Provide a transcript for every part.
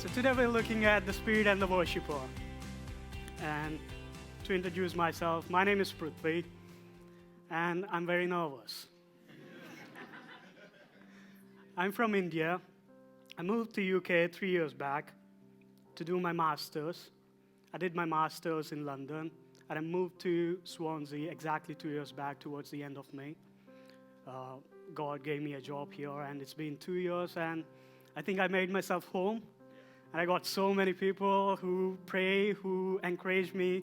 So today we're looking at the Spirit and the Worshipper. And to introduce myself, my name is Prithvi, and I'm very nervous. I'm from India. I moved to UK 3 years back to do my master's. I did my master's in London, and I moved to Swansea exactly 2 years back towards the end of May. God gave me a job here, and it's been 2 years, and I think I made myself home. And I got so many people who pray, who encourage me,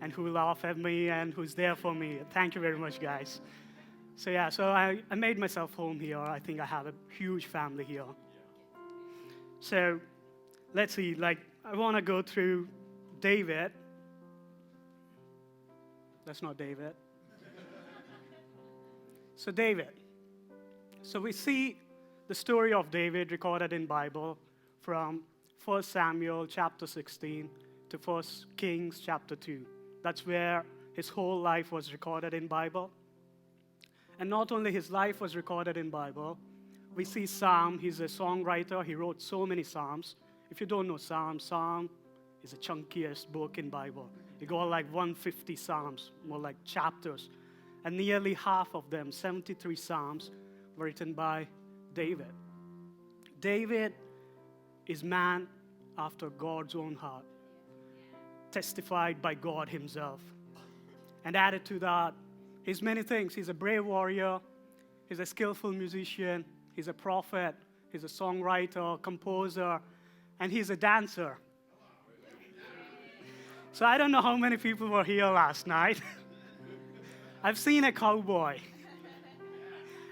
and who laugh at me, and who's there for me. Thank you very much, guys. So I made myself home here. I think I have a huge family here. So let's see, I want to go through David. That's not David. So David. So we see the story of David recorded in Bible from 1 Samuel chapter 16 to 1 Kings chapter 2. That's where his whole life was recorded in Bible. And not only his life was recorded in Bible, we see Psalm. He's a songwriter. He wrote so many Psalms. If you don't know Psalm is the chunkiest book in Bible. You got like 150 Psalms, more like chapters. And nearly half of them, 73 Psalms, were written by David. David is man after God's own heart, testified by God himself. And added to that, he's many things. He's a brave warrior, he's a skillful musician, he's a prophet, he's a songwriter, composer, and he's a dancer. So I don't know how many people were here last night. I've seen a cowboy,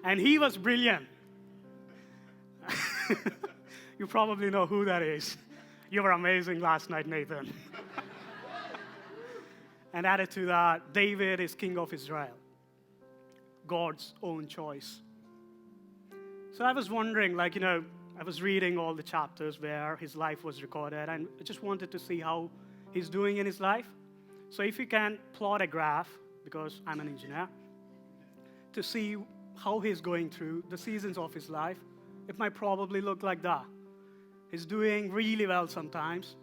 and he was brilliant. You probably know who that is. You were amazing last night, Nathan. And added to that, David is king of Israel, God's own choice. So I was wondering, I was reading all the chapters where his life was recorded, and I just wanted to see how he's doing in his life. So if you can plot a graph, because I'm an engineer, to see how he's going through the seasons of his life, it might probably look like that. He's doing really well sometimes,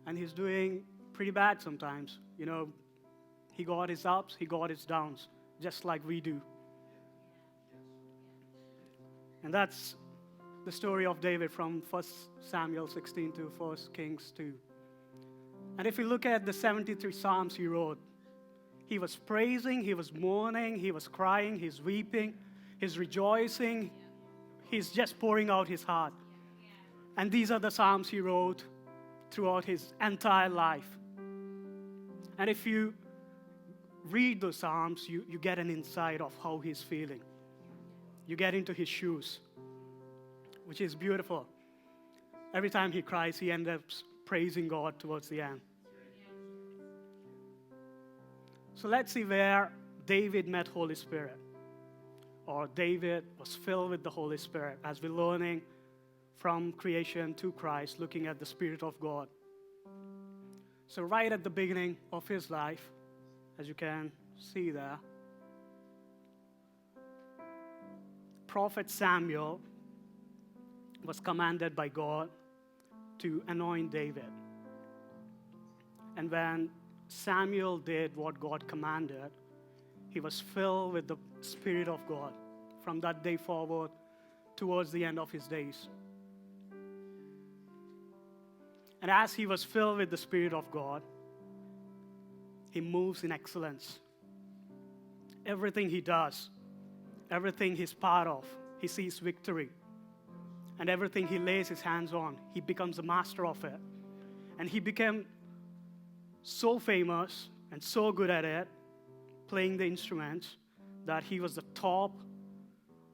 and he's doing pretty bad sometimes. He got his ups, he got his downs, just like we do. And that's the story of David from 1 Samuel 16 to 1 Kings 2. And if you look at the 73 Psalms he wrote, he was praising, he was mourning, he was crying, he's weeping, he's rejoicing, he's just pouring out his heart. And these are the Psalms he wrote throughout his entire life. And if you read those Psalms, you get an insight of how he's feeling. You get into his shoes, which is beautiful. Every time he cries, he ends up praising God towards the end. So let's see where David met Holy Spirit, or David was filled with the Holy Spirit, as we're learning from creation to Christ, looking at the Spirit of God. So right at the beginning of his life, as you can see there, Prophet Samuel was commanded by God to anoint David. And when Samuel did what God commanded, he was filled with the Spirit of God from that day forward towards the end of his days. And as he was filled with the Spirit of God, he moves in excellence. Everything he does, everything he's part of, he sees victory. And everything he lays his hands on, he becomes a master of it. And he became so famous and so good at it, playing the instruments, that he was the top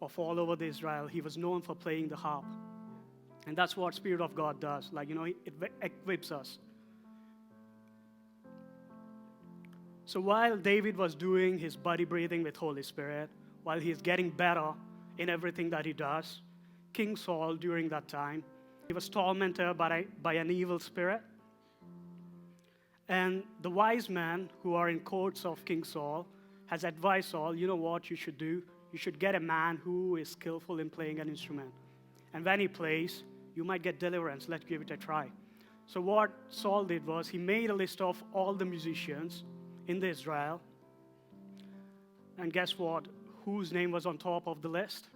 of all over Israel. He was known for playing the harp. And that's what Spirit of God does. It equips us. So while David was doing his body breathing with Holy Spirit, while he's getting better in everything that he does, King Saul, during that time, he was tormented by an evil spirit. And the wise men who are in courts of King Saul has advised Saul, you know what you should do? You should get a man who is skillful in playing an instrument. And when he plays, You might get deliverance. Let's give it a try. So what Saul did was he made a list of all the musicians in Israel. And guess what? Whose name was on top of the list?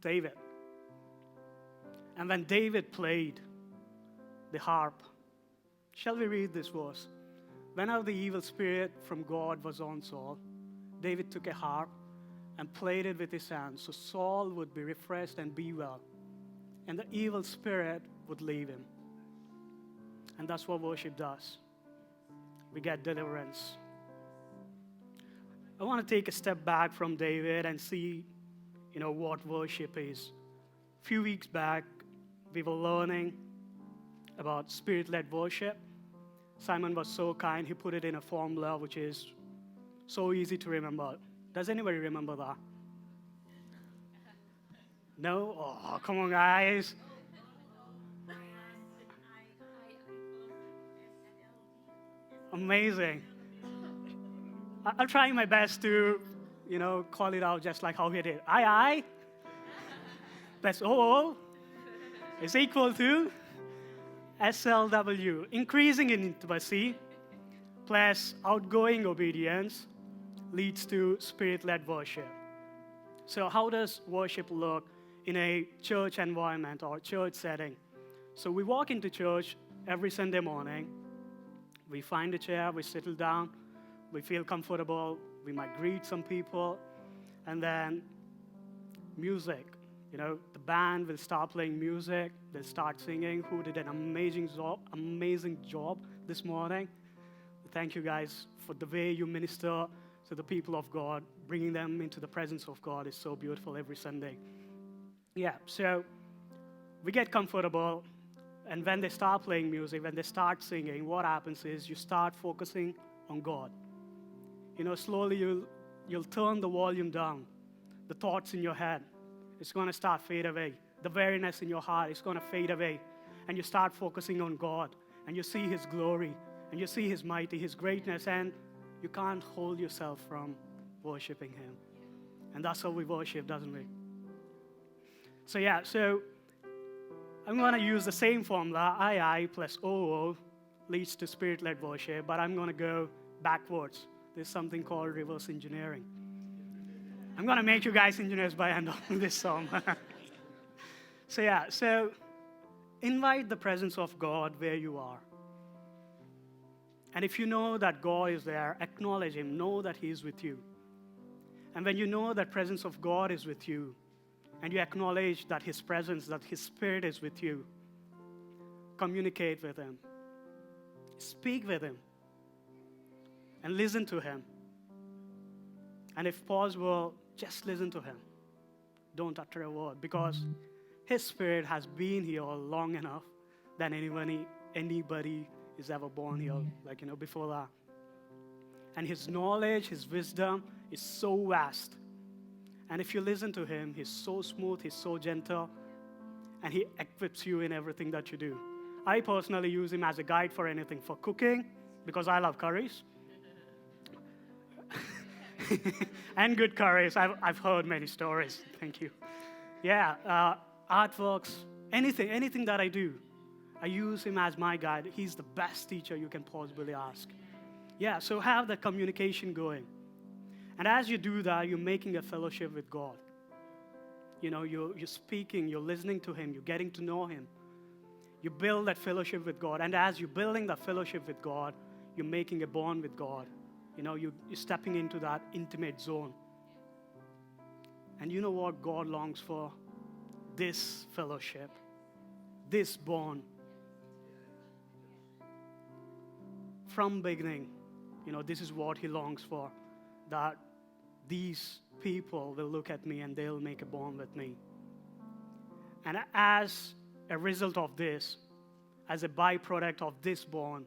David. And when David played the harp, shall we read this verse? Whenever the evil spirit from God was on Saul, David took a harp and played it with his hands, so Saul would be refreshed and be well, and the evil spirit would leave him. And that's what worship does. We get deliverance. I want to take a step back from David and see, what worship is. A few weeks back, we were learning about spirit-led worship. Simon was so kind, he put it in a formula which is so easy to remember. Does anybody remember that? No? Oh, come on, guys. Amazing. I'll try my best to, call it out just like how he did. I plus O is equal to SLW. Increasing in intimacy plus outgoing obedience leads to spirit-led worship. So how does worship look in a church environment or church setting? So we walk into church every Sunday morning. We find a chair, we settle down, we feel comfortable, we might greet some people, and then music. The band will start playing music, they'll start singing, who did an amazing job this morning. Thank you guys for the way you minister to the people of God. Bringing them into the presence of God is so beautiful every Sunday. Yeah, so we get comfortable, and when they start playing music, when they start singing, what happens is you start focusing on God. Slowly you'll turn the volume down. The thoughts in your head, it's going to start fade away. The weariness in your heart is going to fade away. And you start focusing on God. And you see His glory. And you see His mighty, His greatness. And you can't hold yourself from worshiping Him. And that's how we worship, doesn't we? So I'm going to use the same formula. I plus OO leads to spirit-led worship. But I'm going to go backwards. There's something called reverse engineering. I'm going to make you guys engineers by end of this song. So invite the presence of God where you are. And if you know that God is there, acknowledge Him. Know that He is with you. And when you know that presence of God is with you, and you acknowledge that His presence, that His Spirit is with you, communicate with Him. Speak with Him. And listen to Him. And if possible, just listen to Him. Don't utter a word, because His Spirit has been here long enough than anybody is ever born here, before that. And His knowledge, His wisdom is so vast. And if you listen to Him, He's so smooth, He's so gentle, and He equips you in everything that you do. I personally use Him as a guide for anything, for cooking, because I love curries. And good curries. I've heard many stories. Thank you. Yeah, artworks, anything that I do, I use Him as my guide. He's the best teacher you can possibly ask. Yeah, so have the communication going. And as you do that, you're making a fellowship with God. You're speaking, you're listening to Him, you're getting to know Him. You build that fellowship with God. And as you're building that fellowship with God, you're making a bond with God. You're stepping into that intimate zone. And you know what God longs for? This fellowship, this bond. From beginning, this is what He longs for, that these people will look at me and they'll make a bond with me. And as a result of this, as a byproduct of this bond,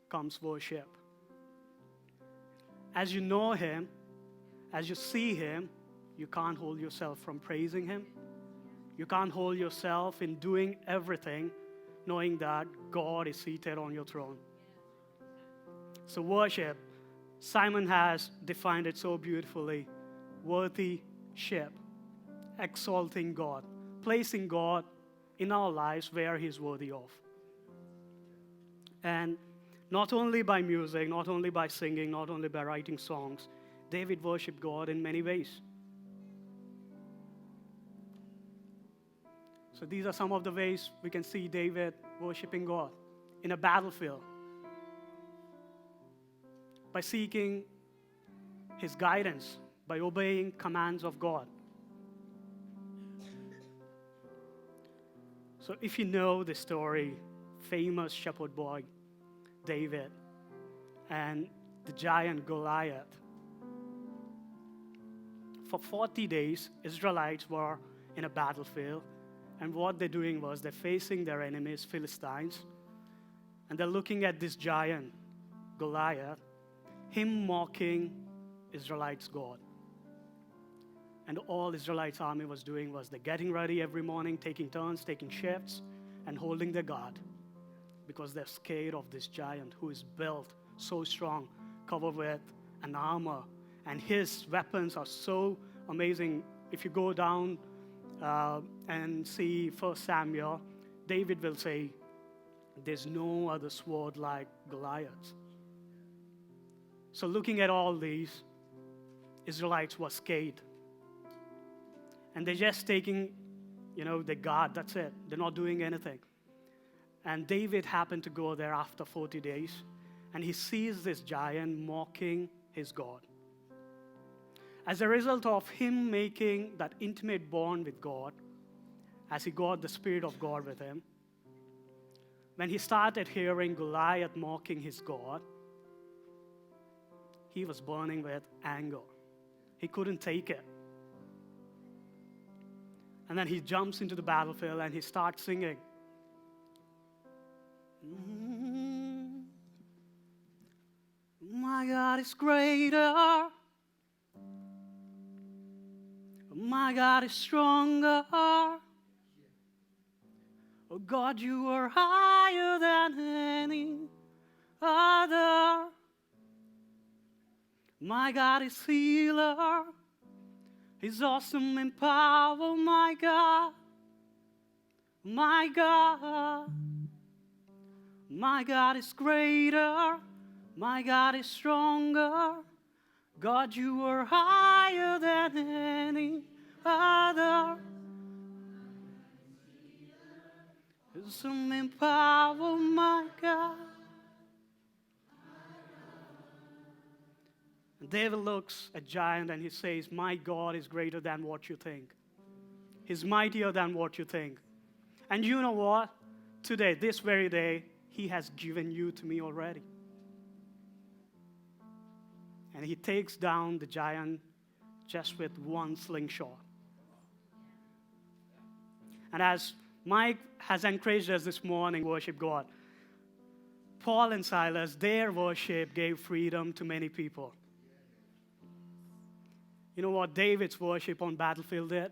comes worship. As you know Him, as you see Him, you can't hold yourself from praising Him. You can't hold yourself in doing everything knowing that God is seated on your throne. So worship, Simon has defined it so beautifully. Worthy ship, exalting God, placing God in our lives where He's worthy of. And not only by music, not only by singing, not only by writing songs, David worshiped God in many ways. So these are some of the ways we can see David worshiping God in a battlefield. By seeking His guidance, by obeying commands of God. So if you know the story, famous shepherd boy, David, and the giant Goliath, for 40 days, Israelites were in a battlefield, and what they're doing was they're facing their enemies, Philistines, and they're looking at this giant, Goliath, him mocking Israelites' God. And all Israelites' army was doing was they're getting ready every morning, taking turns, taking shifts, and holding their guard because they're scared of this giant who is built so strong, covered with an armor, and his weapons are so amazing. If you go down and see 1 Samuel, David will say, there's no other sword like Goliath's. So looking at all these, Israelites were scared. And they're just taking, the guard, that's it. They're not doing anything. And David happened to go there after 40 days, and he sees this giant mocking his God. As a result of him making that intimate bond with God, as he got the Spirit of God with him, when he started hearing Goliath mocking his God, he was burning with anger. He couldn't take it. And then he jumps into the battlefield and he starts singing. My God is greater. My God is stronger. Oh God, you are higher than any other. My God is healer. He's awesome in power, my God. My God. My God is greater. My God is stronger. God, you are higher than any other. Awesome in power, my God. And David looks at giant and he says, my God is greater than what you think. He's mightier than what you think. And you know what? Today, this very day, He has given you to me already. And He takes down the giant just with one slingshot. And as Mike has encouraged us this morning, worship God, Paul and Silas, their worship gave freedom to many people. You know what David's worship on battlefield did?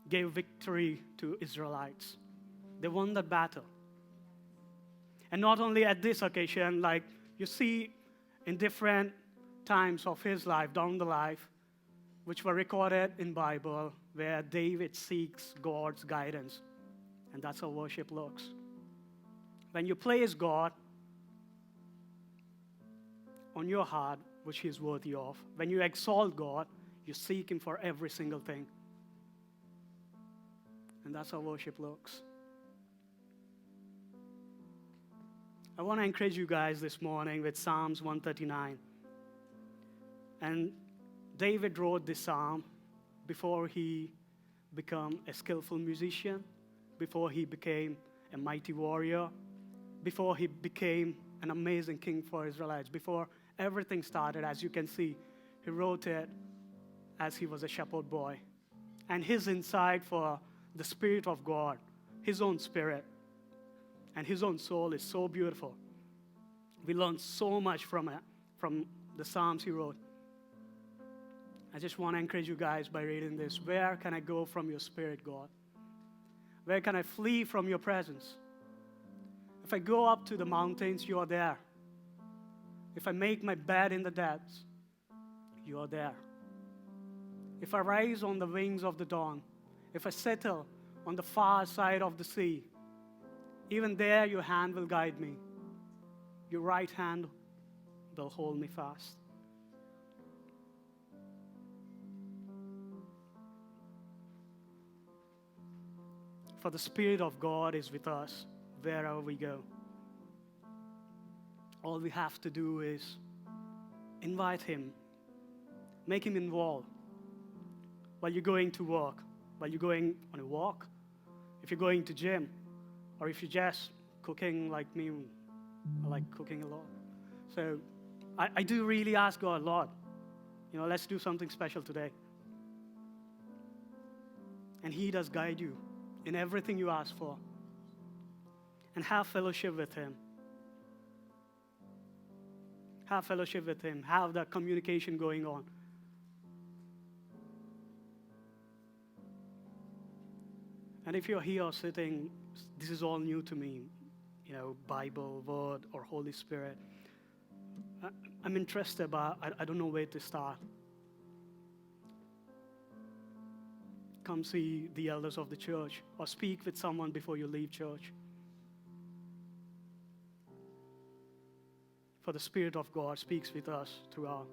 Gave victory to Israelites. They won that battle. And not only at this occasion, like you see in different times of his life, down the life, which were recorded in Bible, where David seeks God's guidance. And that's how worship looks. When you place God on your heart, which He is worthy of, when you exalt God, you seek Him for every single thing. And that's how worship looks. I want to encourage you guys this morning with Psalms 139. And David wrote this psalm before he became a skillful musician, before he became a mighty warrior, before he became an amazing king for Israelites, before everything started. As you can see, he wrote it as he was a shepherd boy. And his insight for the Spirit of God, his own spirit, and his own soul is so beautiful. We learn so much from it, from the Psalms he wrote. I just want to encourage you guys by reading this. Where can I go from your Spirit, God? Where can I flee from your presence? If I go up to the mountains, you are there. If I make my bed in the depths, you are there. If I rise on the wings of the dawn, if I settle on the far side of the sea. Even there, your hand will guide me. Your right hand will hold me fast. For the Spirit of God is with us wherever we go. All we have to do is invite Him, make Him involved. While you're going to work, while you're going on a walk, if you're going to gym, or if you're just cooking like me, I like cooking a lot. So I do really ask God, Lord, let's do something special today. And He does guide you in everything you ask for. And have fellowship with Him. Have fellowship with Him. Have that communication going on. And if you're here sitting, this is all new to me, Bible, Word, or Holy Spirit. I'm interested, but I don't know where to start. Come see the elders of the church, or speak with someone before you leave church. For the Spirit of God speaks with us throughout.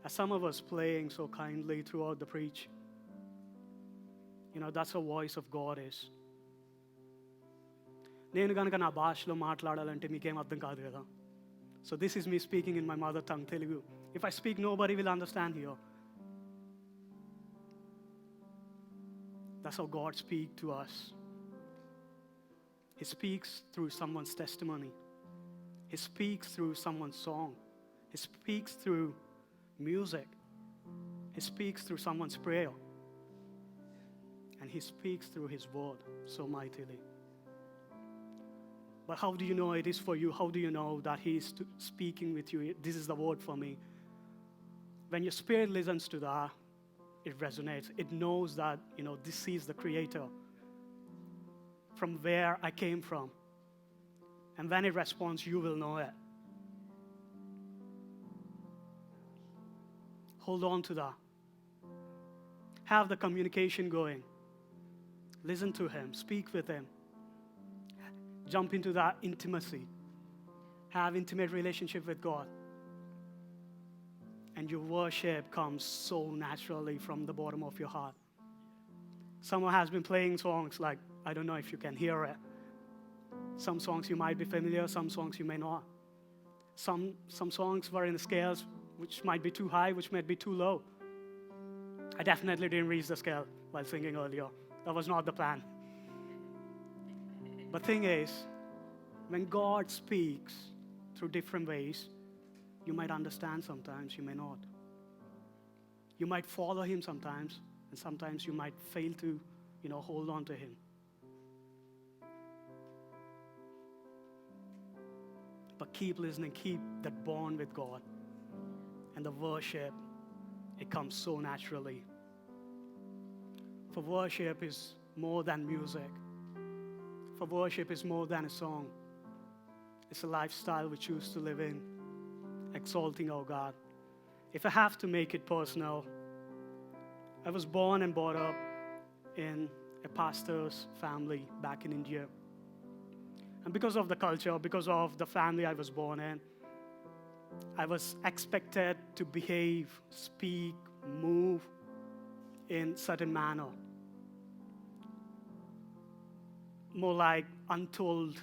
As some of us playing so kindly throughout the preach, that's the voice of God is. నేను కనుక నా భాషలో మాట్లాడాలంటే మీకేం అర్థం కాదు కదా. So this is me speaking in my mother tongue, Telugu. If I speak, nobody will understand here. That's how God speaks to us. He speaks through someone's testimony. He speaks through someone's song. He speaks through music. He speaks through someone's prayer. And He speaks through His word so mightily. But how do you know it is for you? How do you know that He is speaking with you? This is the word for me. When your spirit listens to that, it resonates. It knows that, this is the Creator from where I came from. And when it responds, you will know it. Hold on to that. Have the communication going. Listen to Him. Speak with Him. Jump into that intimacy. Have intimate relationship with God. And your worship comes so naturally from the bottom of your heart. Someone has been playing songs like, I don't know if you can hear it. Some songs you might be familiar, some songs you may not. Some songs were in the scales which might be too high, which might be too low. I definitely didn't reach the scale while singing earlier. That was not the plan. But thing is, when God speaks through different ways, you might understand sometimes, you may not. You might follow Him sometimes, and sometimes you might fail to, hold on to Him. But keep listening, keep that bond with God. And the worship, it comes so naturally. For worship is more than music. For worship is more than a song. It's a lifestyle we choose to live in, exalting our God. If I have to make it personal, I was born and brought up in a pastor's family back in India. And because of the culture, because of the family I was born in, I was expected to behave, speak, move in certain manner. More like untold,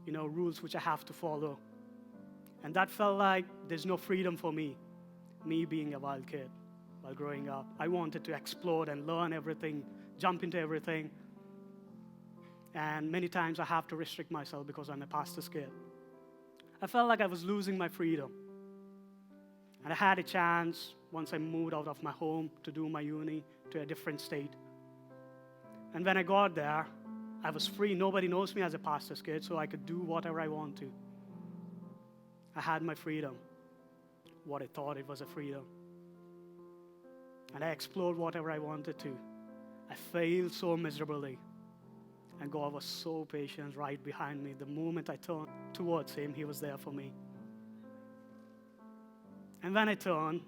rules which I have to follow. And that felt like there's no freedom for me being a wild kid while growing up. I wanted to explore and learn everything, jump into everything. And many times I have to restrict myself because I'm a pastor's kid. I felt like I was losing my freedom. And I had a chance once I moved out of my home to do my uni to a different state. And when I got there, I was free. Nobody knows me as a pastor's kid, so I could do whatever I want to. I had my freedom, what I thought it was a freedom. And I explored whatever I wanted to. I failed so miserably. And God was so patient right behind me. The moment I turned towards Him, He was there for me. And when I turned,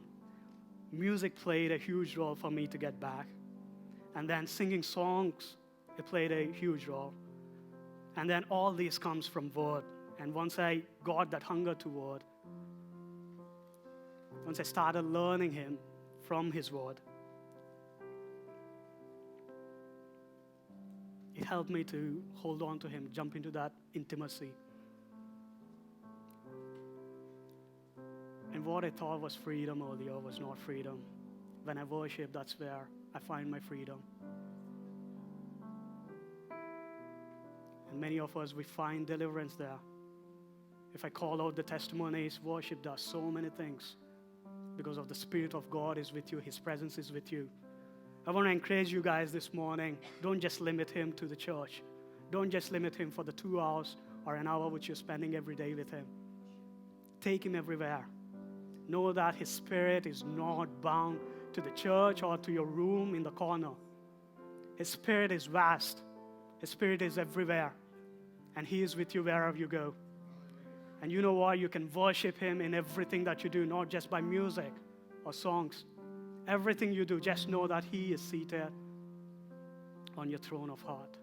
music played a huge role for me to get back. And then singing songs, it played a huge role. And then all this comes from word. And once I got that hunger to word, once I started learning him from his word, it helped me to hold on to him, jump into that intimacy. And what I thought was freedom earlier was not freedom. When I worship, that's where I find my freedom. And many of us, we find deliverance there. If I call out the testimonies, worship does so many things. Because of the Spirit of God is with you, His presence is with you. I want to encourage you guys this morning, don't just limit Him to the church. Don't just limit Him for the 2 hours or an hour which you're spending every day with Him. Take Him everywhere. Know that His Spirit is not bound to the church or to your room in the corner. His Spirit is vast. His Spirit is everywhere. And He is with you wherever you go. And you know what? You can worship Him in everything that you do, not just by music or songs. Everything you do, just know that He is seated on your throne of heart.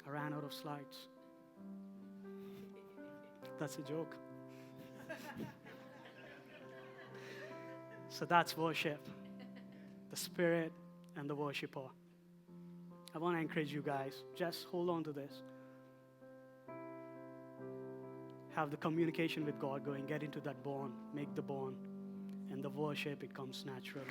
I ran out of slides. That's a joke. So that's worship. The Spirit and the worshiper. I want to encourage you guys, just hold on to this. Have the communication with God going, get into that bond, make the bond, and the worship, it comes naturally.